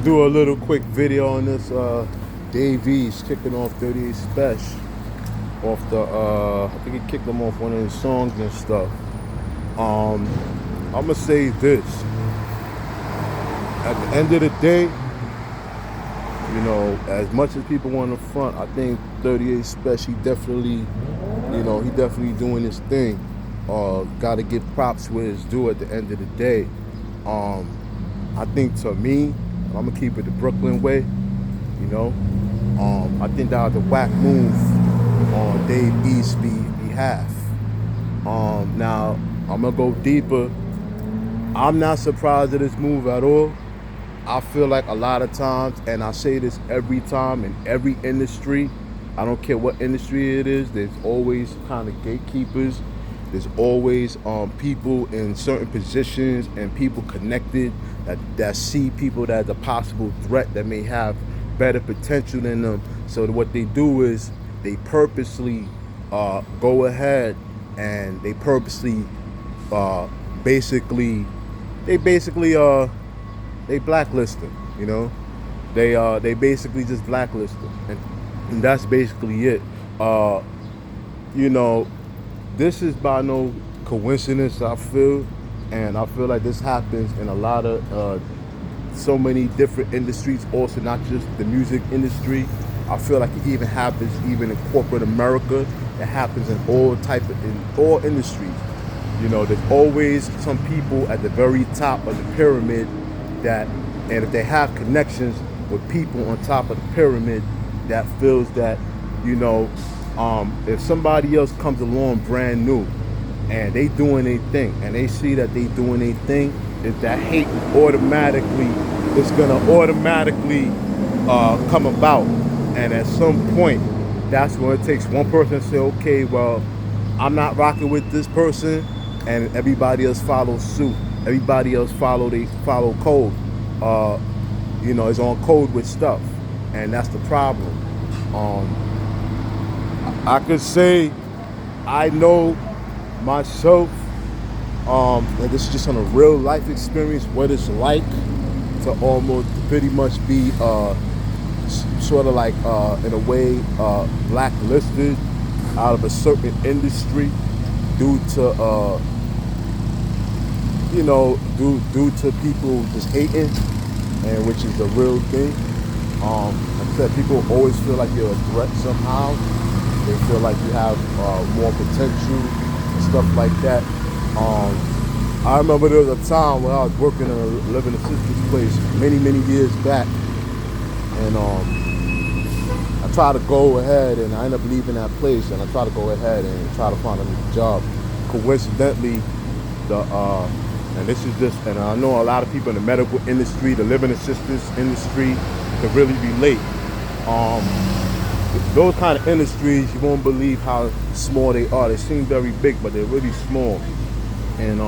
Do a little quick video on this. Dave East kicking off 38 Spesh off the. I think he kicked him off one of his songs and stuff. Um, I'm gonna say this. At the end of the day, as much as people want to front, I think 38 Spesh, he definitely doing his thing. Got to give props where it's due at the end of the day. I think to me, I'm gonna keep it the Brooklyn way. I think that was a whack move on Dave East's behalf. Now I'm gonna go deeper. I'm not surprised at this move at all. I feel like a lot of times, and I say this every time in every industry, I don't care what industry it is, there's always kind of gatekeepers. There's always people in certain positions and people connected that see people that are a possible threat that may have better potential than them. So what they do is they purposely go ahead and they purposely they blacklist them. They basically just blacklist them, and that's basically it. This is by no coincidence, I feel, and I feel like this happens in a lot of so many different industries, also not just the music industry. I feel like it even happens even in corporate America. It happens in all industries. There's always some people at the very top of the pyramid and if they have connections with people on top of the pyramid, that feels that, if somebody else comes along brand new and they doing their thing and they see that they doing their thing, is that hate it's gonna automatically come about. And at some point, that's when it takes one person to say, okay, well, I'm not rocking with this person, and everybody else follows suit. Everybody else follow code. Is on code with stuff, and that's the problem. I could say I know myself, and this is just on a real life experience, what it's like to almost pretty much be sort of like in a way blacklisted out of a certain industry due to due to people just hating, and which is a real thing. Like I said, people always feel like you're a threat somehow. They feel like you have more potential and stuff like that. I remember there was a time when I was working in a living assistance place many years back, and I tried to go ahead, and I ended up leaving that place, and I tried to go ahead and try to find a new job. Coincidentally, and this is just, and I know a lot of people in the medical industry, the living assistance industry, can really relate. Those kind of industries, you won't believe how small they are. They seem very big, but they're really small. And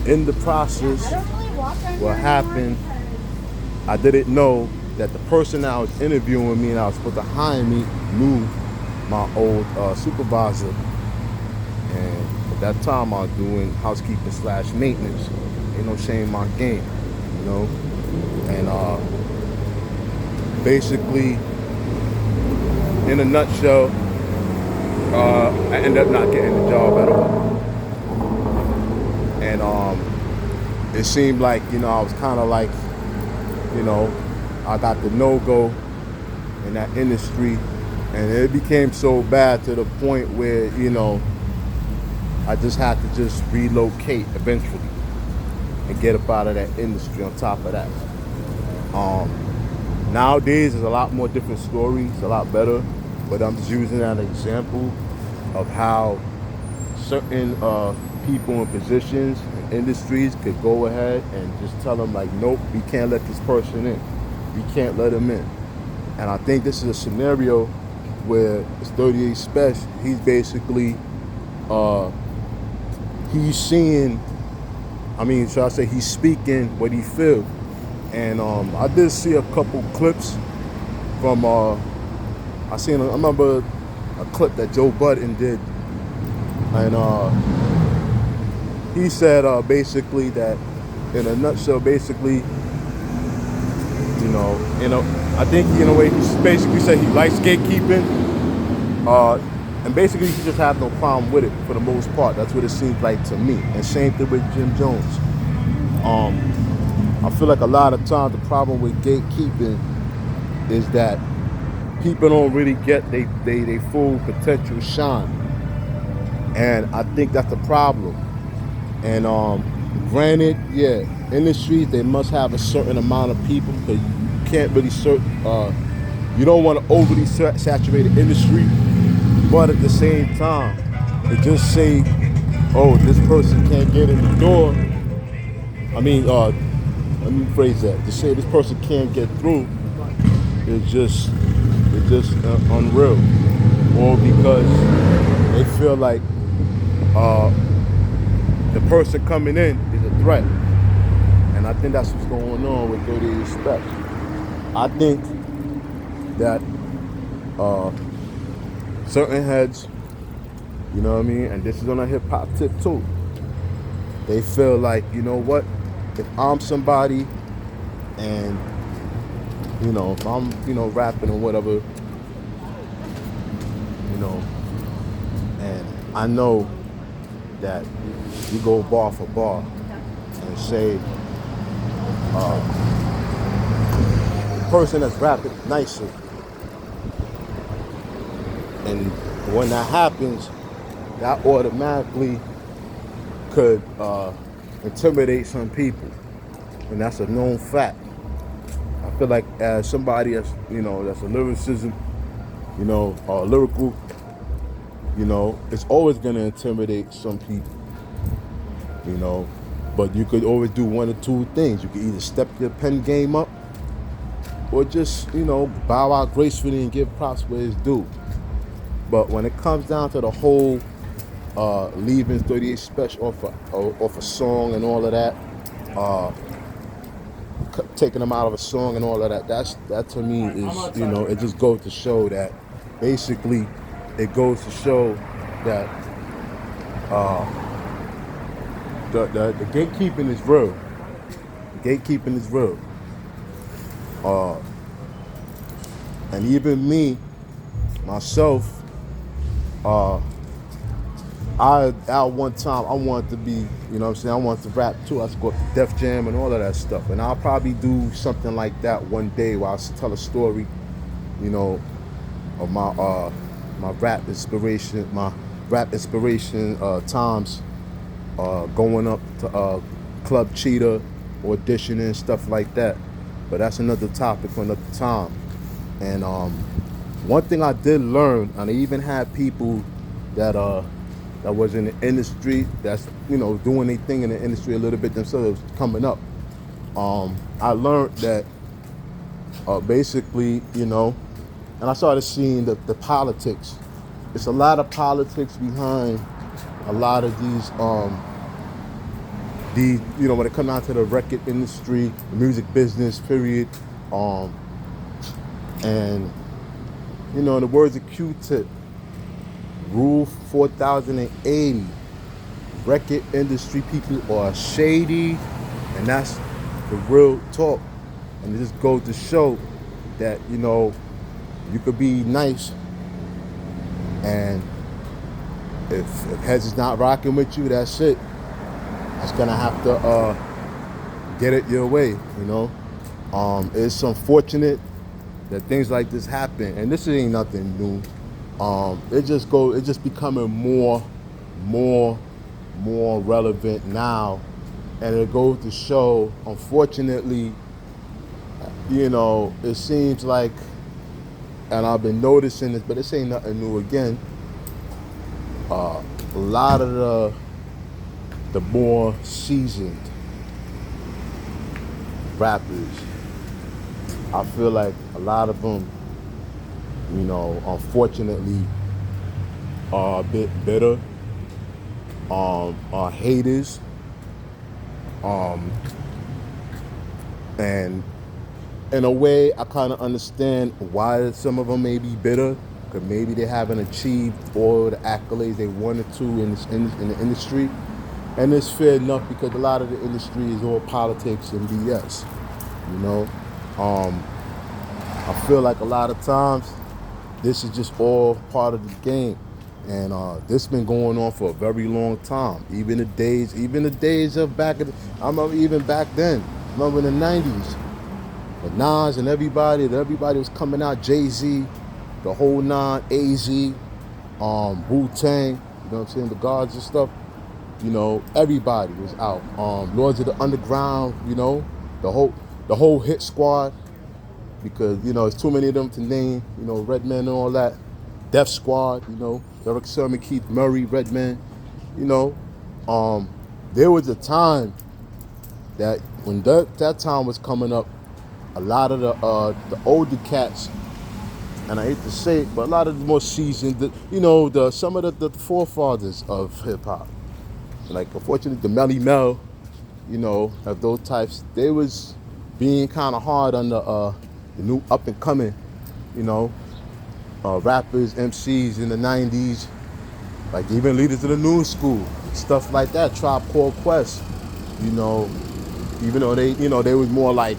in the process, what happened, I didn't know that the person that was interviewing me and I was supposed to hire me knew my old supervisor. And at that time, I was doing housekeeping / maintenance. Ain't no shame in my game, And basically, in a nutshell, I ended up not getting the job at all. And it seemed like, I was kind of like, I got the no-go in that industry. And it became so bad to the point where, I just had to just relocate eventually and get up out of that industry on top of that. Nowadays, there's a lot more different stories, a lot better, but I'm just using that example of how certain people in positions and industries could go ahead and just tell them like, nope, we can't let this person in. We can't let him in. And I think this is a scenario where it's 38 Spesh. He's basically, he's seeing, should I say he's speaking what he feels. And I did see a couple clips from, I remember a clip that Joe Budden did. And he said basically that, in a nutshell, basically, I think in a way he basically said he likes gatekeeping, uh, and basically he just have no problem with it for the most part. That's what it seems like to me. And same thing with Jim Jones. I feel like a lot of times the problem with gatekeeping is that people don't really get they full potential shine, and I think that's the problem. And granted, yeah, industries they must have a certain amount of people because you can't really you don't want to overly saturate the industry, but at the same time, to just say, oh, this person can't get in the door. I mean, let me phrase that. To say this person can't get through is just unreal, or because they feel like the person coming in is a threat. And I think that's what's going on with 38 Spesh. I think that certain heads, you know what I mean, and this is on a hip hop tip too, they feel like, you know what, if I'm somebody and, if I'm, rapping or whatever, and I know that you go bar for bar and say, the person that's rapping nicer. And when that happens, that automatically could intimidate some people. And that's a known fact. I feel like as somebody that's, that's a lyricism, lyrical, it's always gonna intimidate some people, But you could always do one or two things. You could either step your pen game up or just, bow out gracefully and give props where it's due. But when it comes down to the whole leaving 38 Spesh off a song and all of that, taking them out of a song and all of that, that to me is, it just goes to show that basically it goes to show that the gatekeeping is real. The gatekeeping is real. And even me, myself, at one time I wanted to be, I wanted to rap too. I was going to Def Jam and all of that stuff. And I'll probably do something like that one day where I tell a story, of my rap inspiration, times going up to Club Cheetah, auditioning, stuff like that. But that's another topic for another time. And one thing I did learn, and I even had people that was in the industry that's doing their thing in the industry a little bit themselves coming up. I learned that basically, and I started seeing the politics. It's a lot of politics behind a lot of these when it comes down to the record industry, the music business, period. And in the words of Q-Tip, Rule 4080, record industry people are shady, and that's the real talk. And it just goes to show that, you could be nice, and if heads is not rocking with you, that's it. It's gonna have to get it your way, It's unfortunate that things like this happen, and this ain't nothing new. It just becoming more relevant now, and it goes to show, unfortunately, it seems like, and I've been noticing this, but this ain't nothing new again. A lot of the more seasoned rappers, I feel like a lot of them, unfortunately, are a bit bitter, are haters, and in a way, I kind of understand why some of them may be bitter, because maybe they haven't achieved all the accolades they wanted to in the industry. And it's fair enough, because a lot of the industry is all politics and BS, I feel like a lot of times this is just all part of the game, and this been going on for a very long time. Even the days of I remember even back then. I remember in the '90s, the Nas and everybody was coming out. Jay-Z, the whole nine, AZ, Wu-Tang. You know what I'm saying? The Guards and stuff. You know, everybody was out. Lords of the Underground. You know, the whole hit squad. Because, you know, it's too many of them to name, you know, Redman and all that. Def Squad, you know, Eric Sermon, Keith Murray, Redman, you know. There was a time that when that time was coming up, a lot of the older cats, and I hate to say it, but a lot of the more seasoned, you know, some of the forefathers of hip hop, like unfortunately the Melly Mel, you know, of those types, they was being kind of hard on the new up and coming, you know, rappers, MCs in the '90s, like even leaders of the new school, stuff like that. Tribe Called Quest, you know, even though they was more like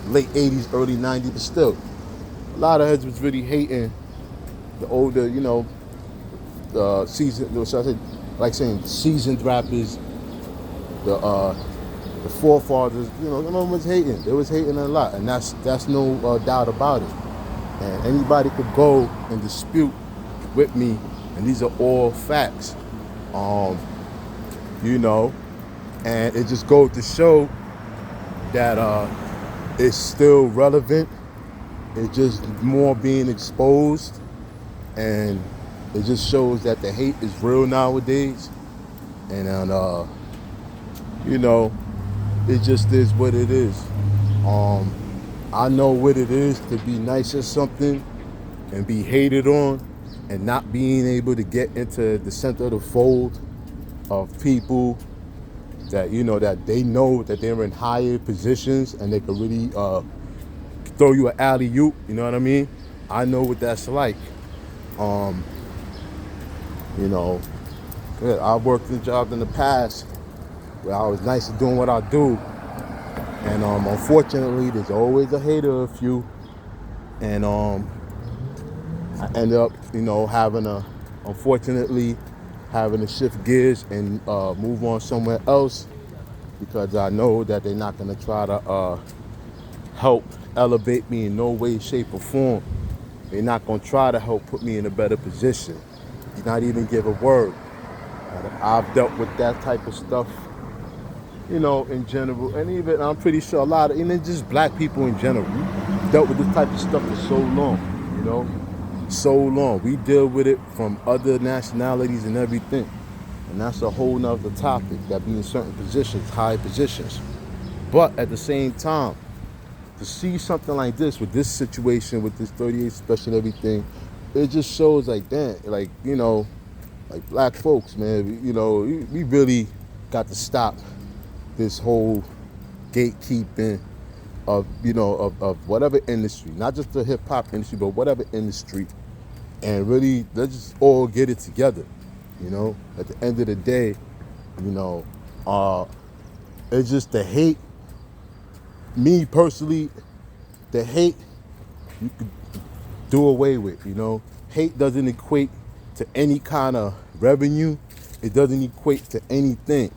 late '80s, early '90s, but still, a lot of heads was really hating the older, you know, seasoned rappers, the forefathers, you know, everyone was hating. They was hating a lot, and that's no doubt about it. And anybody could go and dispute with me, and these are all facts. You know, and it just goes to show that it's still relevant. It's just more being exposed, and it just shows that the hate is real nowadays. And you know, it just is what it is. I know what it is to be nice at something and be hated on and not being able to get into the center of the fold of people that, you know, that they know that they're in higher positions and they could really throw you an alley-oop, you know what I mean? I know what that's like. You know, I've worked in jobs in the past where I was nice at doing what I do. And unfortunately, there's always a hater or a few. And I end up, you know, unfortunately, having to shift gears and move on somewhere else, because I know that they're not going to try to help elevate me in no way, shape, or form. They're not going to try to help put me in a better position. Not even give a word. I've dealt with that type of stuff, you know, in general, and even I'm pretty sure a lot of, and then just black people in general, we dealt with this type of stuff for so long, you know, so long. We deal with it from other nationalities and everything, and that's a whole nother topic, that be in certain positions, high positions. But at the same time, to see something like this, with this situation, with this 38 special and everything, it just shows like that, like, you know, like black folks, man, you know, we really got to stop this whole gatekeeping of, you know, of whatever industry, not just the hip hop industry, but whatever industry, and really let's just all get it together. You know, at the end of the day, you know, it's just the hate. Me personally, the hate you could do away with. You know, hate doesn't equate to any kind of revenue. It doesn't equate to anything.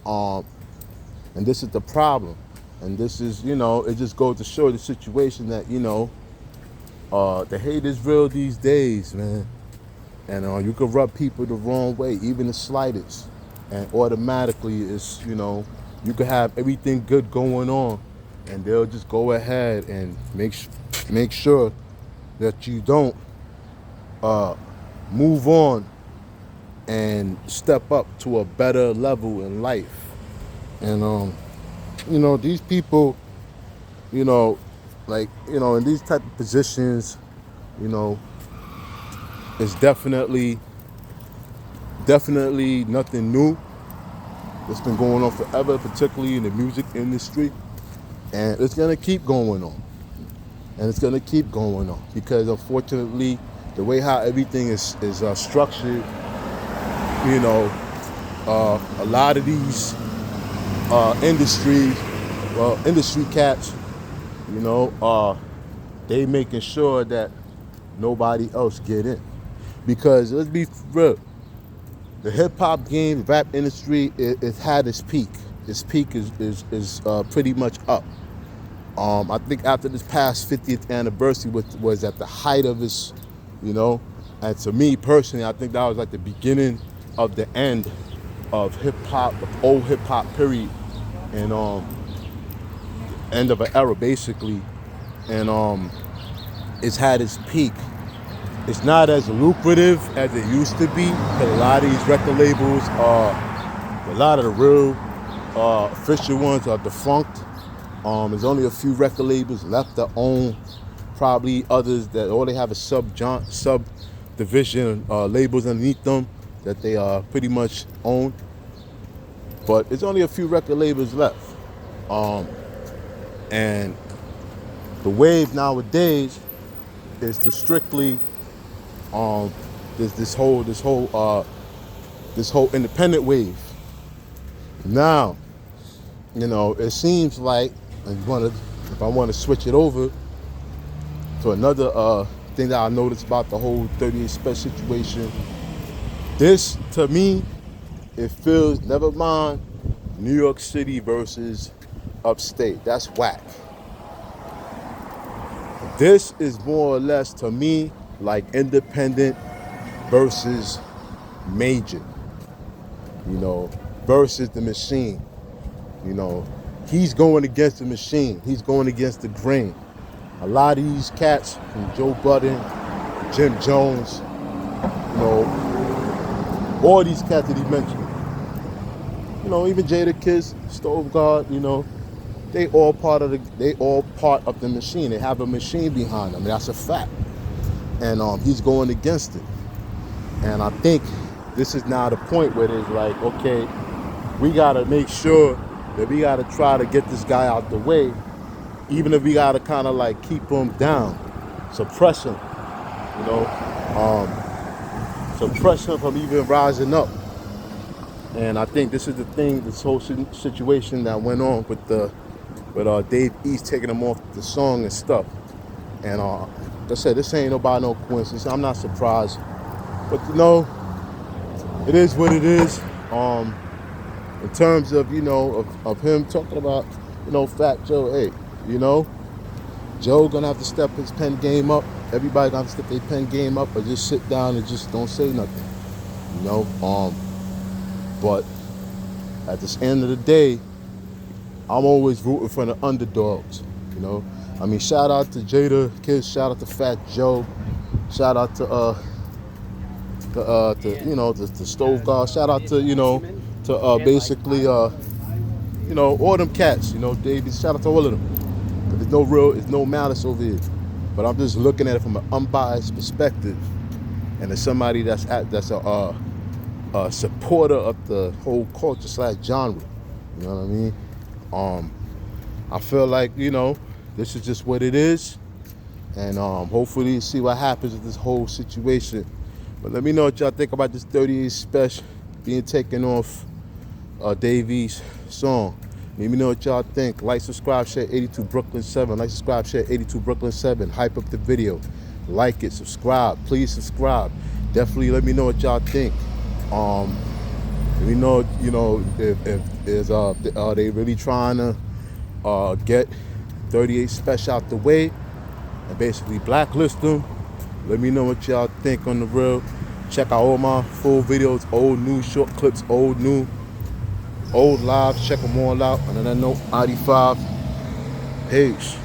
And this is the problem. And this is, you know, it just goes to show the situation that, you know, the hate is real these days, man. And you can rub people the wrong way, even the slightest. And automatically it's, you know, you can have everything good going on, and they'll just go ahead and make sure that you don't move on and step up to a better level in life. And you know, these people, you know, like, you know, in these type of positions, you know, it's definitely nothing new. It's been going on forever, particularly in the music industry, and it's gonna keep going on. And it's gonna keep going on because, unfortunately, the way how everything is structured, you know, a lot of these industry cats, You know, they making sure that nobody else get in. Because let's be real, the hip hop game, rap industry, it had its peak. Its peak is pretty much up. I think after this past 50th anniversary was at the height of its, you know, and to me personally, I think that was like the beginning of the end of hip hop, old hip hop period, and end of an era basically, and it's had its peak. It's not as lucrative as it used to be because a lot of these record labels a lot of the real official ones are defunct. There's only a few record labels left that own, probably others that all they have is subdivision labels underneath them that they pretty much own. But there's only a few record labels left. And the wave nowadays is to strictly this whole independent wave. Now, you know, it seems like if I want to switch it over to another thing that I noticed about the whole 38 Spesh situation, this to me, it feels, never mind New York City versus upstate. That's whack. This is more or less to me like independent versus major, you know, versus the machine. You know, he's going against the machine. He's going against the grain. A lot of these cats, from Joe Budden, Jim Jones, you know, all these cats that he mentioned, you know, even Jada Kiss, Stove God, you know, they all part of the machine. They have a machine behind them. That's a fact. And he's going against it. And I think this is now the point where it's like, okay, we gotta make sure that we gotta try to get this guy out the way, even if we gotta kind of like keep him down, suppress him, you know, suppress him from even rising up. And I think this is the thing, this whole situation that went on with Dave East taking him off the song and stuff. And like I said, this ain't nobody no coincidence. I'm not surprised, but you know, it is what it is. In terms of, you know, of him talking about, you know, Fat Joe, hey, you know, Joe gonna have to step his pen game up. Everybody gonna have to step their pen game up, or just sit down and just don't say nothing, you know. But at the end of the day, I'm always rooting for the underdogs, you know. I mean, shout out to Jada Kiss, shout out to Fat Joe, shout out to you know, the Stove God, shout out to, you know, to basically you know, all them cats, you know, David, shout out to all of them. But there's no malice over here. But I'm just looking at it from an unbiased perspective, and as somebody that's a supporter of the whole culture / genre. You know what I mean? I feel like, you know, this is just what it is, and hopefully see what happens with this whole situation. But let me know what y'all think about this 38 Spesh being taken off Davies' song. Let me know what y'all think. Like, subscribe, share 82 Brooklyn 7. Like, subscribe, share 82 Brooklyn 7. Hype up the video. Like it, subscribe. Please subscribe. Definitely let me know what y'all think. Let me know, you know, if are they really trying to get 38 Spesh out the way and basically blacklist them. Let me know what y'all think on the real. Check out all my full videos, old, new, short clips, old, new, old lives. Check them all out. And then I know 95. Peace.